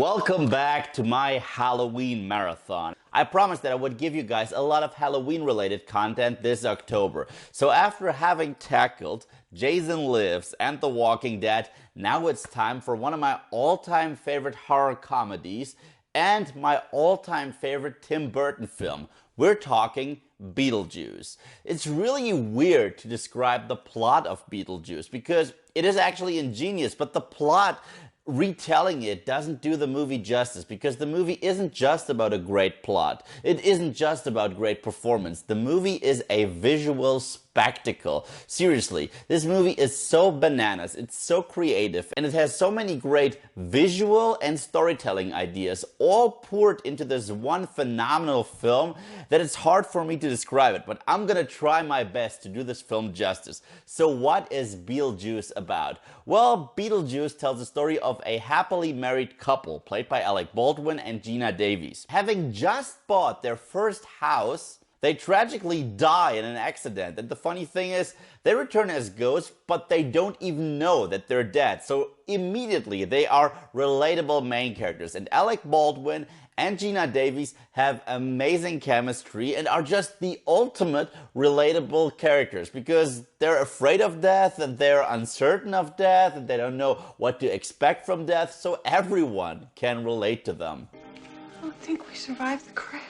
Welcome back to my Halloween marathon. I promised that I would give you guys a lot of Halloween related content this October. So after having tackled Jason Lives and The Walking Dead, now it's time for one of my all-time favorite horror comedies and my all-time favorite Tim Burton film. We're talking Beetlejuice. It's really weird to describe the plot of Beetlejuice because it is actually ingenious, but the plot retelling it doesn't do the movie justice because the movie isn't just about a great plot. It isn't just about great performance. The movie is a visual spectacle. Seriously, this movie is so bananas, it's so creative, and it has so many great visual and storytelling ideas all poured into this one phenomenal film that it's hard for me to describe it, but I'm gonna try my best to do this film justice. So what is Beetlejuice about? Well, Beetlejuice tells the story of a happily married couple played by Alec Baldwin and Geena Davis. Having just bought their first house, they tragically die in an accident, and the funny thing is, they return as ghosts, but they don't even know that they're dead. So immediately they are relatable main characters, and Alec Baldwin and Geena Davis have amazing chemistry and are just the ultimate relatable characters because they're afraid of death and they're uncertain of death and they don't know what to expect from death, so everyone can relate to them. I don't think we survived the crash.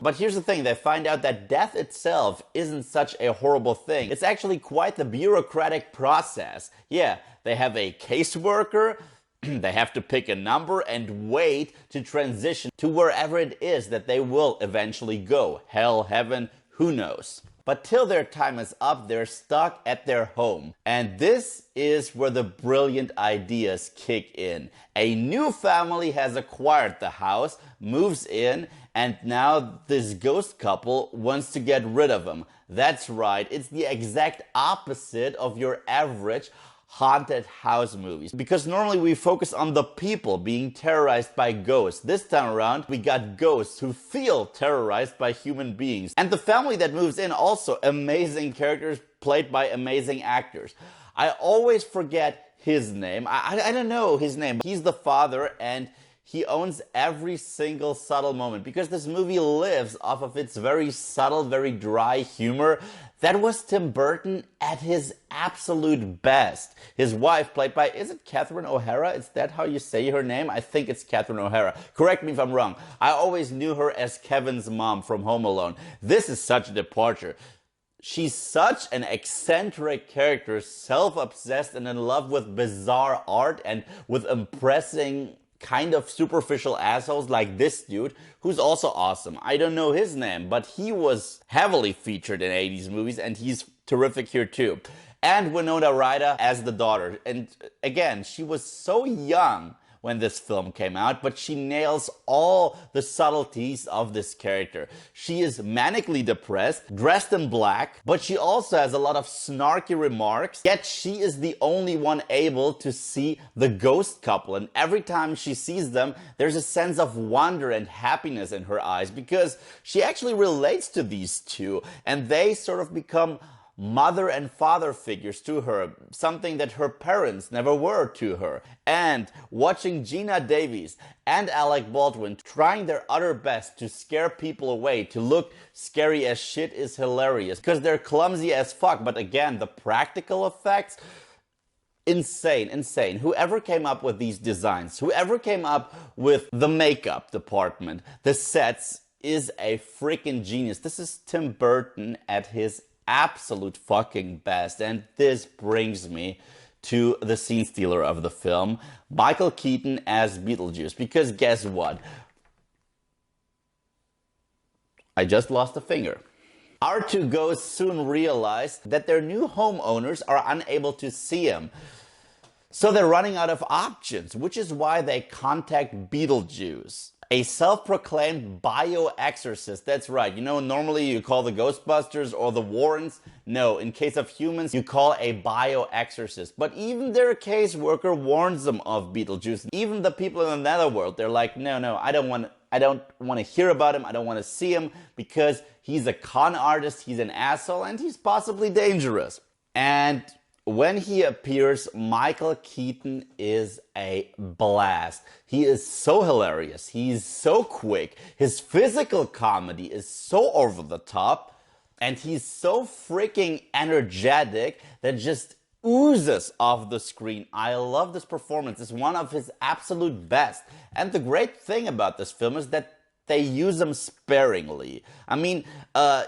But here's the thing, they find out that death itself isn't such a horrible thing. It's actually quite the bureaucratic process. Yeah, they have a caseworker, they have to pick a number and wait to transition to wherever it is that they will eventually go. Hell, heaven, who knows? But till their time is up, they're stuck at their home. And this is where the brilliant ideas kick in. A new family has acquired the house, moves in, and now this ghost couple wants to get rid of them. That's right, it's the exact opposite of your average haunted house movies. Because normally we focus on the people being terrorized by ghosts. This time around, we got ghosts who feel terrorized by human beings. And the family that moves in, also amazing characters played by amazing actors. I always forget his name. I don't know his name. He's the father and he owns every single subtle moment because this movie lives off of its very subtle, very dry humor. That was Tim Burton at his absolute best. His wife, played by, is it Catherine O'Hara? Is that how you say her name? I think it's Catherine O'Hara. Correct me if I'm wrong. I always knew her as Kevin's mom from Home Alone. This is such a departure. She's such an eccentric character, self-obsessed and in love with bizarre art and with impressing kind of superficial assholes like this dude, who's also awesome. I don't know his name, but he was heavily featured in 80s movies and he's terrific here too. And Winona Ryder as the daughter. And again, she was so young when this film came out, but she nails all the subtleties of this character. She is manically depressed, dressed in black, but she also has a lot of snarky remarks, yet she is the only one able to see the ghost couple, and every time she sees them, there's a sense of wonder and happiness in her eyes, because she actually relates to these two, and they sort of become mother and father figures to her, something that her parents never were to her. And watching Geena Davis and Alec Baldwin trying their utter best to scare people away, to look scary as shit, is hilarious because they're clumsy as fuck, but again, the practical effects, insane, insane. Whoever came up with these designs, whoever came up with the makeup department, the sets, is a freaking genius. This is Tim Burton at his absolute fucking best, and this brings me to the scene stealer of the film, Michael Keaton as Beetlejuice, because guess what? I just lost a finger. Our two ghosts soon realize that their new homeowners are unable to see him. So they're running out of options, which is why they contact Beetlejuice, a self-proclaimed bioexorcist. That's right. You know, normally you call the Ghostbusters or the Warrens. No, in case of humans, you call a bioexorcist. But even their caseworker warns them of Beetlejuice. Even the people in the netherworld, they're like, no, I don't want to hear about him. I don't want to see him because he's a con artist, he's an asshole, and he's possibly dangerous. And When he appears, Michael Keaton is a blast. He is so hilarious. He's so quick. His physical comedy is so over the top. And he's so freaking energetic that just oozes off the screen. I love this performance. It's one of his absolute best. And the great thing about this film is that they use him sparingly. I mean,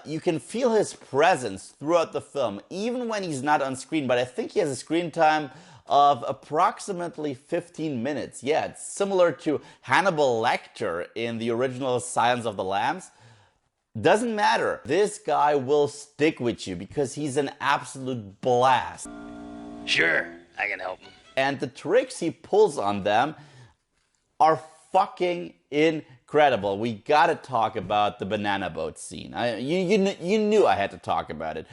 you can feel his presence throughout the film, even when he's not on screen. But I think he has a screen time of approximately 15 minutes. Yeah, it's similar to Hannibal Lecter in the original Silence of the Lambs. Doesn't matter. This guy will stick with you because he's an absolute blast. Sure, I can help him. And the tricks he pulls on them are fucking incredible. We gotta talk about the banana boat scene. You knew I had to talk about it.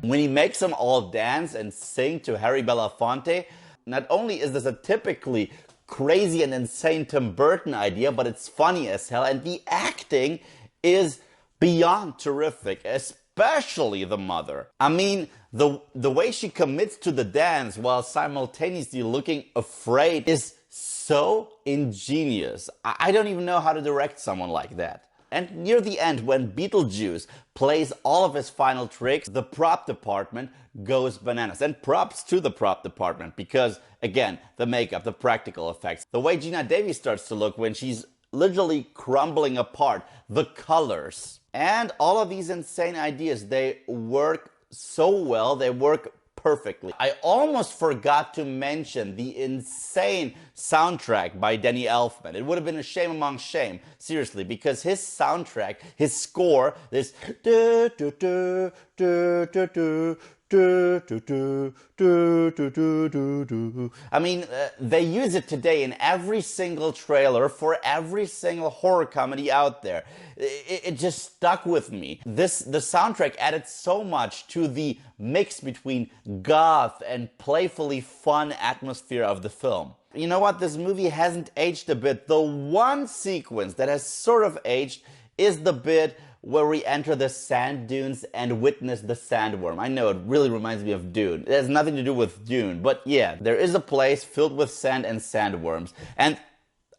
When he makes them all dance and sing to Harry Belafonte, not only is this a typically crazy and insane Tim Burton idea, but it's funny as hell, and the acting is beyond terrific, especially the mother. I mean, the way she commits to the dance while simultaneously looking afraid is so ingenious. I don't even know how to direct someone like that. And near the end, when Beetlejuice plays all of his final tricks, the prop department goes bananas. And props to the prop department because, again, the makeup, the practical effects, the way Gina Davis starts to look when she's literally crumbling apart, the colors. And all of these insane ideas, they work so well, they work perfectly. I almost forgot to mention the insane soundtrack by Danny Elfman. It would have been a shame among shame, seriously, because his soundtrack, his score, this I mean, they use it today in every single trailer for every single horror comedy out there. It just stuck with me. The soundtrack added so much to the mix between goth and playfully fun atmosphere of the film. You know what? This movie hasn't aged a bit. The one sequence that has sort of aged is the bit where we enter the sand dunes and witness the sandworm. I know, it really reminds me of Dune. It has nothing to do with Dune, but yeah, there is a place filled with sand and sandworms. And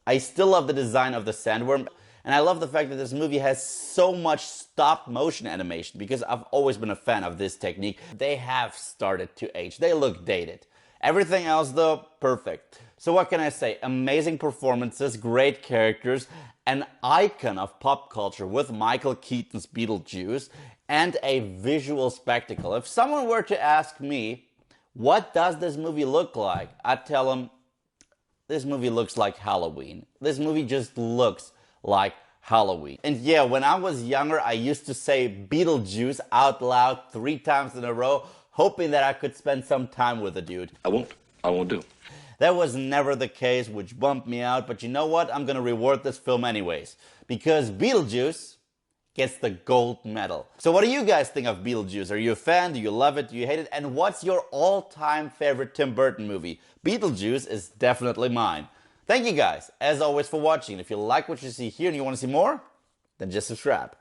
I still love the design of the sandworm. And I love the fact that this movie has so much stop motion animation because I've always been a fan of this technique. They have started to age. They look dated. Everything else though, perfect. So what can I say? Amazing performances, great characters, an icon of pop culture with Michael Keaton's Beetlejuice, and a visual spectacle. If someone were to ask me, what does this movie look like? I'd tell them, this movie looks like Halloween. This movie just looks like Halloween. And yeah, when I was younger, I used to say Beetlejuice out loud 3 times in a row, hoping that I could spend some time with the dude. I won't do. That was never the case, which bummed me out, but you know what? I'm gonna reward this film anyways. Because Beetlejuice gets the gold medal. So what do you guys think of Beetlejuice? Are you a fan? Do you love it? Do you hate it? And what's your all-time favorite Tim Burton movie? Beetlejuice is definitely mine. Thank you guys, as always, for watching. If you like what you see here and you want to see more, then just subscribe.